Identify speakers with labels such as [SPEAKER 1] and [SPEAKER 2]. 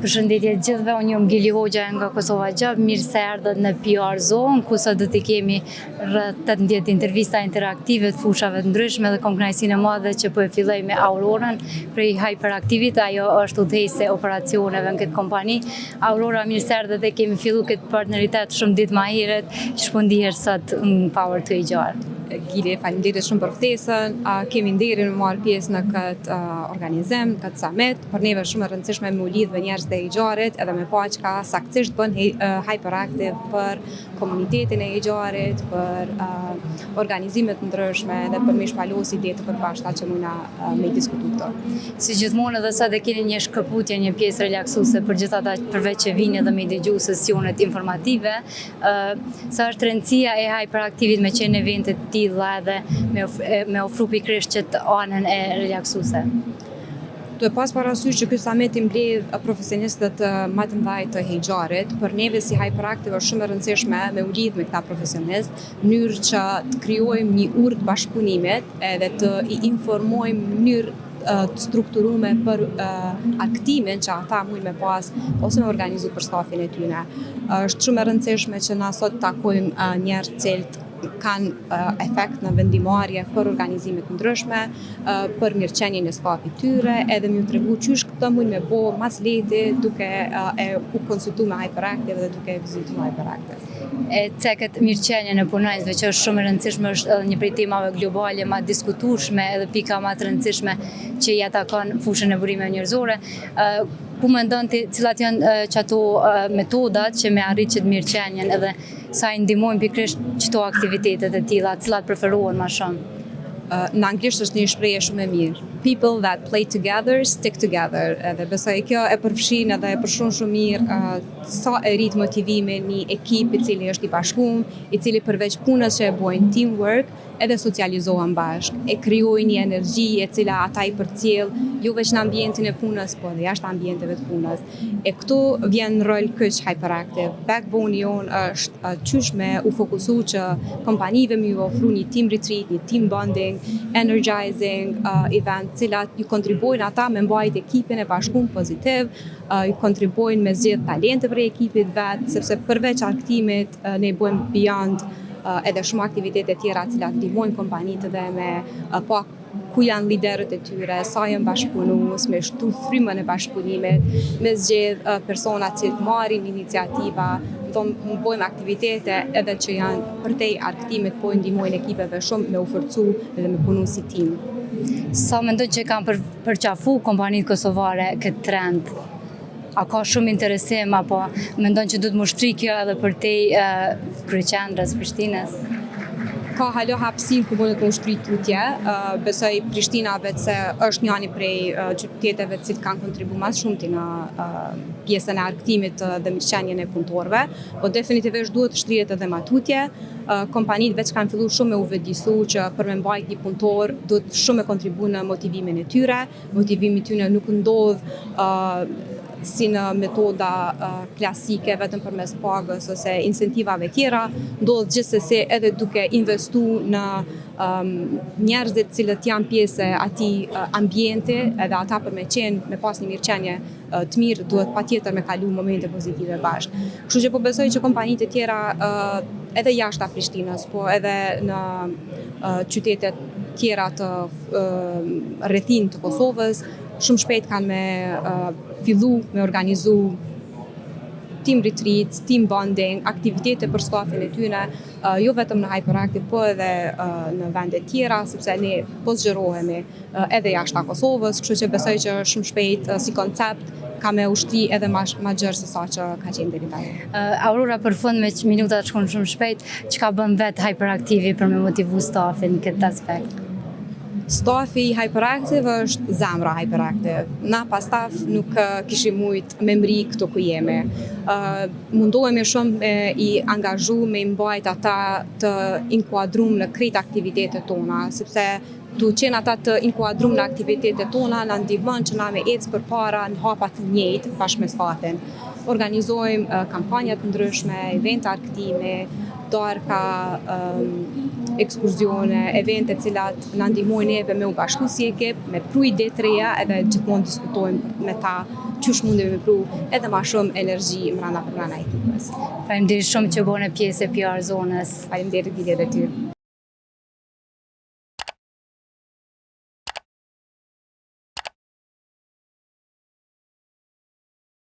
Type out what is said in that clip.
[SPEAKER 1] Përshëndetje të gjithëve, unë jam Gili Hoxha nga Kosova Gjap, mirë se erdhët në PR Zone, ku sot do t'i kemi rreth 18 intervista interaktive të fushave të ndryshme dhe kam kënaqësinë e madhe që po e filloj me Aurorën prej Hyperactivit, ajo është udhëheqëse operacioneve në këtë kompani. Aurora, mirë se erdhët dhe kemi fillu këtë partneritet shumë ditë më herët, që po ndihesh sot në Power to HR.
[SPEAKER 2] Gili, faleminderit shumë për ftesën. Kemi nderin me marrë pjesë në këtë organizim, këtë summit. Për neve shumë e rëndësishme me u lidh me njerëz të HR-it edhe me pa çka saktësisht bën Hyperactive për komunitetin e HR-it, për organizimet ndryshme dhe për me shpalosi ide të përbashkëta që mundna me diskutu këto.
[SPEAKER 1] Si gjithmonë edhe sot e keni një shkëputje, një pjesë relaksuese për gjithë ata përveç që vini dhe me dëgju sesionet informative. Sa është rëndësia e Hyperactivit me qenë evente të tilla edhe me ofru pikërisht që të anën e relaksuese?
[SPEAKER 2] Duhet pas parasysh që ky summit i mbledh profesionistët më të mëdhenj të HR-it. Për neve si Hyperactive është shumë e rëndësishme me u lidh me këta profesionistë, në mënyrë që të krijojmë një urë të bashkëpunimit edhe të i informojmë në mënyrë të strukturume për aktimin që ata mujnë me pas ose me organizu për stafin e tyre. Është shumë e rëndësishme që na sot takojmë njerëz të cilët kanë efekt në vendimarrje për organizimet ndryshme, për mirëqenien e stafit tyre, edhe më u tregu qysh këto mund me bo mas lehti duke u konsultu me Hyperactive dhe duke vizitu Hyperactive.
[SPEAKER 1] E ceket mirëqenien e punonjësve që është shumë e rëndësishme, është edhe një prej temave globale ma diskutueshme edhe pika ma të rëndësishme që ja takon fushën e burimeve njerëzore. Ku mendon ti cilat janë çato metodat që me arrit që të mirëqenien edhe sa i ndihmojnë pikërisht çto aktivitetet e tilla, cilat preferohen më shumë?
[SPEAKER 2] Në anglisht është një shprehje shumë e mirë. People that play together stick together. Edhe besoj kjo e përfshin edhe e përshkruan shumë mirë sa e rrit motivimin një ekip i cili është i bashkuar, i cili përveç punës që e bojnë teamwork, edhe socializohen bashkë, e krijojnë një energji e cila ata i përcjell jo vetëm në ambientin e punës, por edhe jashtë ambienteve të punës. E këtu vjen rol kyç Hyperactive. Backbone jonë është qysh me u fokusu që kompanive me ju ofru një team retreat, një team bonding, energizing event, cilat ju kontribojnë ata me mbajt ekipin e bashkuar pozitiv, ju kontribojnë me zgjedh talente për ekipit vetë, sepse përveç aktimit ne bëjmë beyond edhe shumë aktivitete tjera cilat ndihmojnë kompanitë dhe me pa ku janë liderët e tyre, sa janë bashkëpunues, me shtu frymën e bashkëpunimit, me zgjedh persona që marrin iniciativa, bëjmë aktivitete edhe që janë përtej aktimit, po ndihmojnë ekipeve shumë me u forcu dhe me punu si tim.
[SPEAKER 1] Sa mendon që kanë përqafu kompanitë kosovare këtë trend? A ka shumë interesim apo mendon që duhet mushtri kjo edhe për te kryeqendrës Prishtinës?
[SPEAKER 2] Ka halo hapësinë ku mund të ushtri tutje. Besoj Prishtina vetë se është njëri prej qyteteve që kanë kontribuar më shumë në pjesën e argëtimit dhe mirëqenien e punëtorëve, po definitivisht duhet të shtrihet edhe më tutje. Kompanitë veç kanë filluar shumë me u vëdësu që për me mbajt një punëtor duhet shumë me kontribu në motivimin e tyre. Motivimi i tyre nuk ndodh si në metoda klasike vetëm përmes pagës ose incentivave tjera, ndodh gjithsesi edhe duke investu në njerëzit cilët janë pjesë e atij ambienti, edhe ata për me pas një mirëqenie të mirë duhet patjetër me kalu momente pozitive bashkë. Kështu që po besoj që kompanitë e tjera edhe jashtë Prishtinës, po edhe në qytetet tjera të rrethin të Kosovës, shumë shpejt kanë me fillu me organizu team retreats, team bonding, aktivitete për stafin e tyre, jo vetëm në Hyperactive, po edhe në vende tjera, sepse ne po zgjerohemi edhe jashtë Kosovës, kështu që besoj që shumë shpejt si koncept ka me ushtri edhe ma gjërë se sa që ka qenë deri tani.
[SPEAKER 1] Aurora, për fund me minutat shkon shumë shpejt, çka bën vetë Hyperactive për me motivu stafin këtë aspekt?
[SPEAKER 2] Stafi Hyperactive është zemra Hyperactive. Na pas staf nuk kishim mujt me mri këto ku jemi. Mundohemi shumë i angazhu me mbajt ata të inkuadrum në krejt aktivitetet tona, sepse tu qenë ata të inkuadrum në aktivitetet tona, na ndihmon që na me ecë përpara në hapa të njëjtë bashkë me stafin. Organizojmë kampanja të ndryshme, evente argëtimi, darka, ekskursione, evente cilat na ndihmojnë neve me u bashku si ekip, me pru ide të reja edhe gjithmonë diskutojmë me ta qysh mundemi me pru edhe ma shumë energji brenda ekipës.
[SPEAKER 1] Faleminderit shumë që bëne pjesë e PR zonës.
[SPEAKER 2] Faleminderit edhe ty.